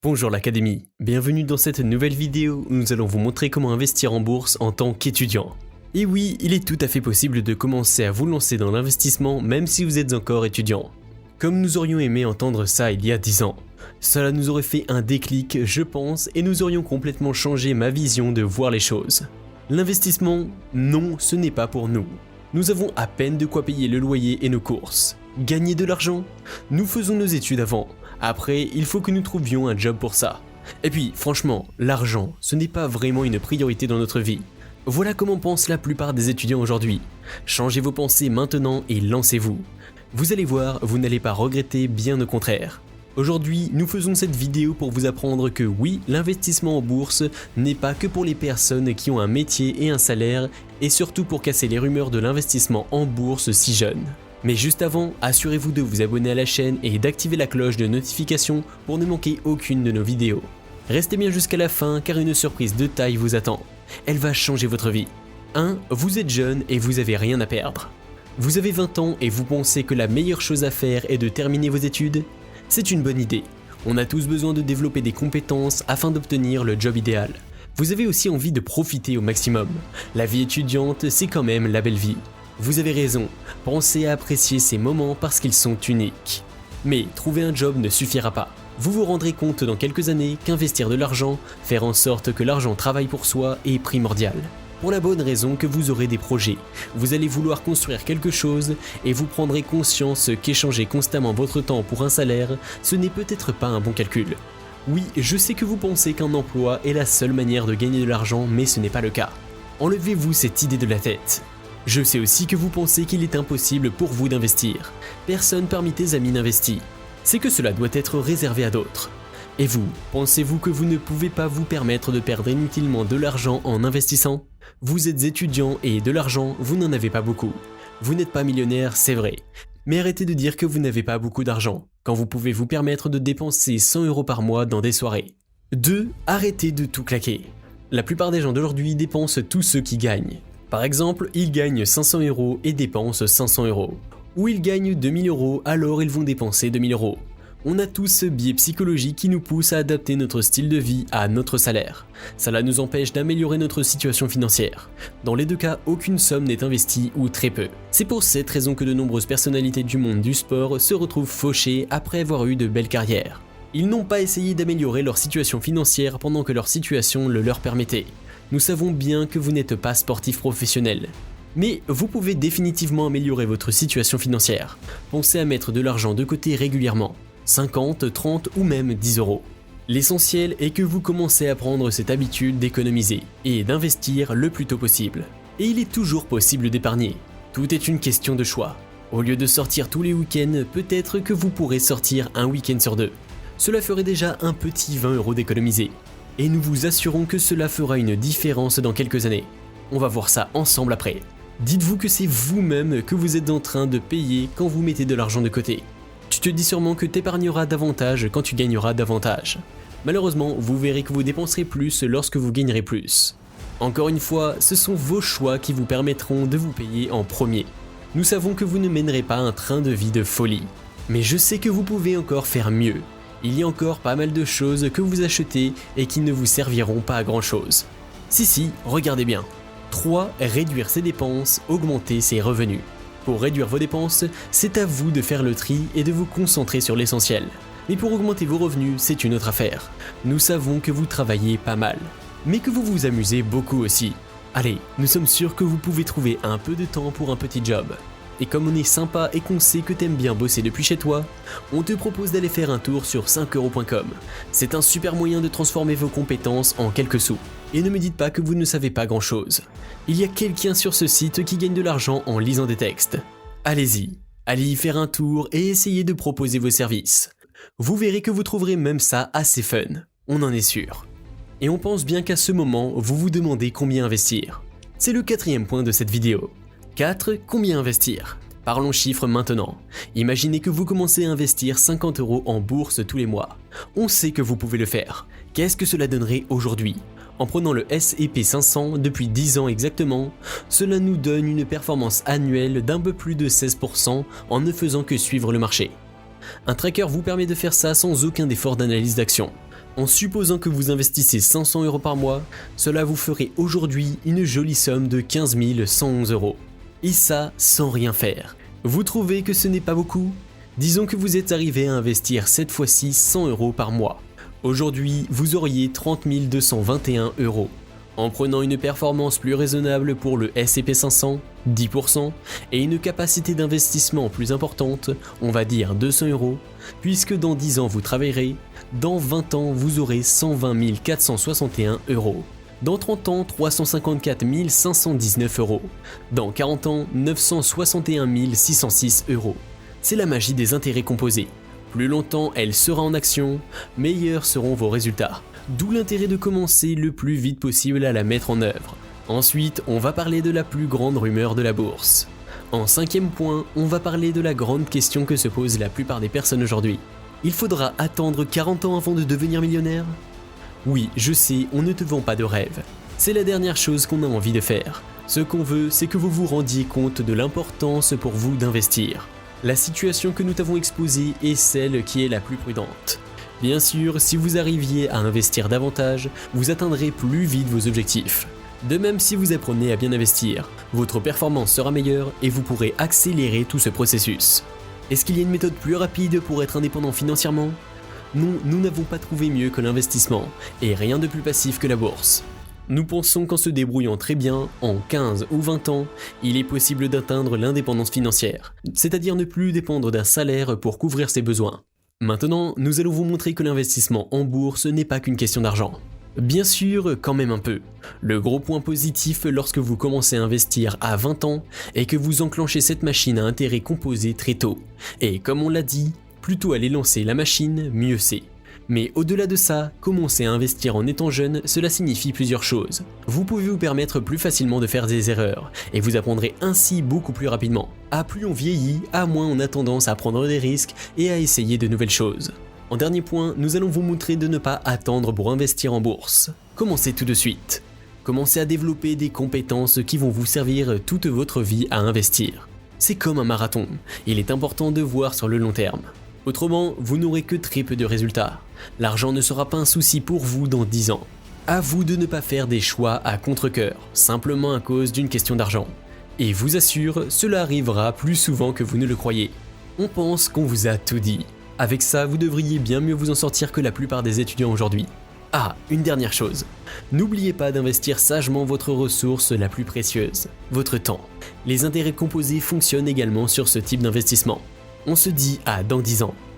Bonjour l'Académie, bienvenue dans cette nouvelle vidéo où nous allons vous montrer comment investir en bourse en tant qu'étudiant. Et oui, il est tout à fait possible de commencer à vous lancer dans l'investissement même si vous êtes encore étudiant. Comme nous aurions aimé entendre ça il y a 10 ans. Cela nous aurait fait un déclic, je pense, et nous aurions complètement changé ma vision de voir les choses. L'investissement, non, ce n'est pas pour nous. Nous avons à peine de quoi payer le loyer et nos courses. Gagner de l'argent? Nous faisons nos études avant. Après, il faut que nous trouvions un job pour ça. Et puis, franchement, l'argent, ce n'est pas vraiment une priorité dans notre vie. Voilà comment pensent la plupart des étudiants aujourd'hui. Changez vos pensées maintenant et lancez-vous. Vous allez voir, vous n'allez pas regretter, bien au contraire. Aujourd'hui, nous faisons cette vidéo pour vous apprendre que oui, l'investissement en bourse n'est pas que pour les personnes qui ont un métier et un salaire, et surtout pour casser les rumeurs de l'investissement en bourse si jeune. Mais juste avant, assurez-vous de vous abonner à la chaîne et d'activer la cloche de notification pour ne manquer aucune de nos vidéos. Restez bien jusqu'à la fin car une surprise de taille vous attend. Elle va changer votre vie. 1. Vous êtes jeune et vous avez rien à perdre. Vous avez 20 ans et vous pensez que la meilleure chose à faire est de terminer vos études? C'est une bonne idée. On a tous besoin de développer des compétences afin d'obtenir le job idéal. Vous avez aussi envie de profiter au maximum. La vie étudiante, c'est quand même la belle vie. Vous avez raison, pensez à apprécier ces moments parce qu'ils sont uniques. Mais trouver un job ne suffira pas. Vous vous rendrez compte dans quelques années qu'investir de l'argent, faire en sorte que l'argent travaille pour soi est primordial. Pour la bonne raison que vous aurez des projets, vous allez vouloir construire quelque chose et vous prendrez conscience qu'échanger constamment votre temps pour un salaire, ce n'est peut-être pas un bon calcul. Oui, je sais que vous pensez qu'un emploi est la seule manière de gagner de l'argent, mais ce n'est pas le cas. Enlevez-vous cette idée de la tête. Je sais aussi que vous pensez qu'il est impossible pour vous d'investir. Personne parmi tes amis n'investit. C'est que cela doit être réservé à d'autres. Et vous, pensez-vous que vous ne pouvez pas vous permettre de perdre inutilement de l'argent en investissant? Vous êtes étudiant et de l'argent, vous n'en avez pas beaucoup. Vous n'êtes pas millionnaire, c'est vrai. Mais arrêtez de dire que vous n'avez pas beaucoup d'argent, quand vous pouvez vous permettre de dépenser 100 € par mois dans des soirées. 2. Arrêtez de tout claquer. La plupart des gens d'aujourd'hui dépensent tout ce qu'ils gagnent. Par exemple, ils gagnent 500 € et dépensent 500 €. Ou ils gagnent 2000 €, alors ils vont dépenser 2000 €. On a tous ce biais psychologique qui nous pousse à adapter notre style de vie à notre salaire. Cela nous empêche d'améliorer notre situation financière. Dans les deux cas, aucune somme n'est investie ou très peu. C'est pour cette raison que de nombreuses personnalités du monde du sport se retrouvent fauchées après avoir eu de belles carrières. Ils n'ont pas essayé d'améliorer leur situation financière pendant que leur situation le leur permettait. Nous savons bien que vous n'êtes pas sportif professionnel. Mais vous pouvez définitivement améliorer votre situation financière. Pensez à mettre de l'argent de côté régulièrement. 50, 30 ou même 10 €. L'essentiel est que vous commencez à prendre cette habitude d'économiser et d'investir le plus tôt possible. Et il est toujours possible d'épargner. Tout est une question de choix. Au lieu de sortir tous les week-ends, peut-être que vous pourrez sortir un week-end sur 2. Cela ferait déjà un petit 20 € d'économiser. Et nous vous assurons que cela fera une différence dans quelques années. On va voir ça ensemble après. Dites-vous que c'est vous-même que vous êtes en train de payer quand vous mettez de l'argent de côté. Tu te dis sûrement que tu épargneras davantage quand tu gagneras davantage. Malheureusement, vous verrez que vous dépenserez plus lorsque vous gagnerez plus. Encore une fois, ce sont vos choix qui vous permettront de vous payer en premier. Nous savons que vous ne mènerez pas un train de vie de folie. Mais je sais que vous pouvez encore faire mieux. Il y a encore pas mal de choses que vous achetez et qui ne vous serviront pas à grand chose. Si, regardez bien. 3. Réduire ses dépenses, augmenter ses revenus. Pour réduire vos dépenses, c'est à vous de faire le tri et de vous concentrer sur l'essentiel. Mais pour augmenter vos revenus, c'est une autre affaire. Nous savons que vous travaillez pas mal, mais que vous vous amusez beaucoup aussi. Allez, nous sommes sûrs que vous pouvez trouver un peu de temps pour un petit job. Et comme on est sympa et qu'on sait que t'aimes bien bosser depuis chez toi, on te propose d'aller faire un tour sur 5euros.com. C'est un super moyen de transformer vos compétences en quelques sous. Et ne me dites pas que vous ne savez pas grand chose. Il y a quelqu'un sur ce site qui gagne de l'argent en lisant des textes. Allez-y, allez y faire un tour et essayez de proposer vos services. Vous verrez que vous trouverez même ça assez fun, on en est sûr. Et on pense bien qu'à ce moment, vous vous demandez combien investir. C'est le 4e point de cette vidéo. 4. Combien investir? Parlons chiffres maintenant. Imaginez que vous commencez à investir 50 € en bourse tous les mois. On sait que vous pouvez le faire. Qu'est-ce que cela donnerait aujourd'hui? En prenant le S&P 500 depuis 10 ans exactement, cela nous donne une performance annuelle d'un peu plus de 16% en ne faisant que suivre le marché. Un tracker vous permet de faire ça sans aucun effort d'analyse d'action. En supposant que vous investissez 500 € par mois, cela vous ferait aujourd'hui une jolie somme de 15 111 €. Et ça, sans rien faire. Vous trouvez que ce n'est pas beaucoup ? Disons que vous êtes arrivé à investir cette fois-ci 100 € par mois. Aujourd'hui, vous auriez 30 221 €. En prenant une performance plus raisonnable pour le S&P 500, 10%, et une capacité d'investissement plus importante, on va dire 200 €, puisque dans 10 ans vous travaillerez, dans 20 ans vous aurez 120 461 €. Dans 30 ans, 354 519 €. Dans 40 ans, 961 606 €. C'est la magie des intérêts composés. Plus longtemps elle sera en action, meilleurs seront vos résultats. D'où l'intérêt de commencer le plus vite possible à la mettre en œuvre. Ensuite, on va parler de la plus grande rumeur de la bourse. En 5e point, on va parler de la grande question que se posent la plupart des personnes aujourd'hui. Il faudra attendre 40 ans avant de devenir millionnaire ? Oui, je sais, on ne te vend pas de rêve. C'est la dernière chose qu'on a envie de faire. Ce qu'on veut, c'est que vous vous rendiez compte de l'importance pour vous d'investir. La situation que nous t'avons exposée est celle qui est la plus prudente. Bien sûr, si vous arriviez à investir davantage, vous atteindrez plus vite vos objectifs. De même, si vous apprenez à bien investir, votre performance sera meilleure et vous pourrez accélérer tout ce processus. Est-ce qu'il y a une méthode plus rapide pour être indépendant financièrement ? Non, nous n'avons pas trouvé mieux que l'investissement, et rien de plus passif que la bourse. Nous pensons qu'en se débrouillant très bien, en 15 ou 20 ans, il est possible d'atteindre l'indépendance financière, c'est-à-dire ne plus dépendre d'un salaire pour couvrir ses besoins. Maintenant, nous allons vous montrer que l'investissement en bourse n'est pas qu'une question d'argent. Bien sûr, quand même un peu. Le gros point positif lorsque vous commencez à investir à 20 ans est que vous enclenchez cette machine à intérêt composé très tôt. Et comme on l'a dit, plus tôt allez lancer la machine, mieux c'est. Mais au-delà de ça, commencer à investir en étant jeune, cela signifie plusieurs choses. Vous pouvez vous permettre plus facilement de faire des erreurs, et vous apprendrez ainsi beaucoup plus rapidement. À plus on vieillit, à moins on a tendance à prendre des risques et à essayer de nouvelles choses. En dernier point, nous allons vous montrer de ne pas attendre pour investir en bourse. Commencez tout de suite. Commencez à développer des compétences qui vont vous servir toute votre vie à investir. C'est comme un marathon, il est important de voir sur le long terme. Autrement, vous n'aurez que très peu de résultats. L'argent ne sera pas un souci pour vous dans 10 ans. À vous de ne pas faire des choix à contre-cœur, simplement à cause d'une question d'argent. Et vous assure, cela arrivera plus souvent que vous ne le croyez. On pense qu'on vous a tout dit. Avec ça, vous devriez bien mieux vous en sortir que la plupart des étudiants aujourd'hui. Ah, une dernière chose. N'oubliez pas d'investir sagement votre ressource la plus précieuse, votre temps. Les intérêts composés fonctionnent également sur ce type d'investissement. On se dit à dans 10 ans.